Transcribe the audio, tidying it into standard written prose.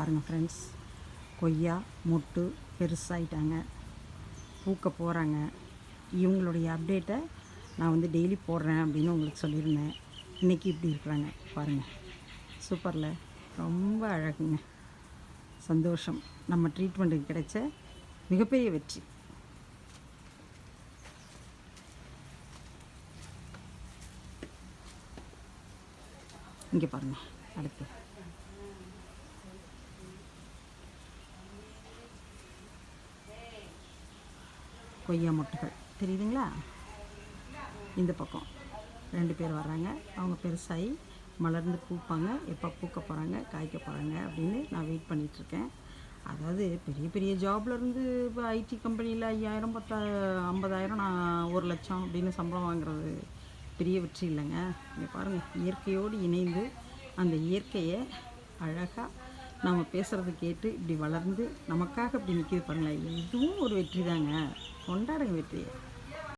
பாருங்கள் ஃப்ரெண்ட்ஸ், கொய்யா மொட்டு பெருசாகிட்டாங்க, பூக்க போகிறாங்க. இவங்களுடைய அப்டேட்டை நான் வந்து டெய்லி போடுறேன் அப்படின்னு உங்களுக்கு சொல்லியிருந்தேன். இன்றைக்கி இப்படி இருக்கிறாங்க பாருங்கள். சூப்பரில், ரொம்ப அழகுங்க. சந்தோஷம். நம்ம ட்ரீட்மெண்ட்டுக்கு கிடைச்ச மிகப்பெரிய வெற்றி. இங்கே பாருங்கள். அடுத்து கொய்யா மொட்டுகள் தெரியுதுங்களா? இந்த பக்கம் 2 பேர் வர்றாங்க. அவங்க பெருசாகி மலர்ந்து பூப்பாங்க. எப்போ பூக்க போகிறாங்க, காய்க்க போகிறாங்க அப்படின்னு நான் வெயிட் பண்ணிகிட்ருக்கேன். அதாவது பெரிய பெரிய ஜாப்லேருந்து இப்போ ஐடி கம்பெனியில் 5000 50,000 நான் 1,00,000 அப்படின்னு சம்பளம் வாங்குறது பெரிய வெற்றி இல்லைங்க. இங்கே பாருங்கள், இயற்கையோடு இணைந்து அந்த இயற்கையை அழகாக நம்ம பேசுகிறது கேட்டு இப்படி வளர்ந்து நமக்காக இப்படி நிற்கிது பாருங்களேன். இதுவும் ஒரு வெற்றி தாங்க. கொண்டாடுங்க வெற்றியை.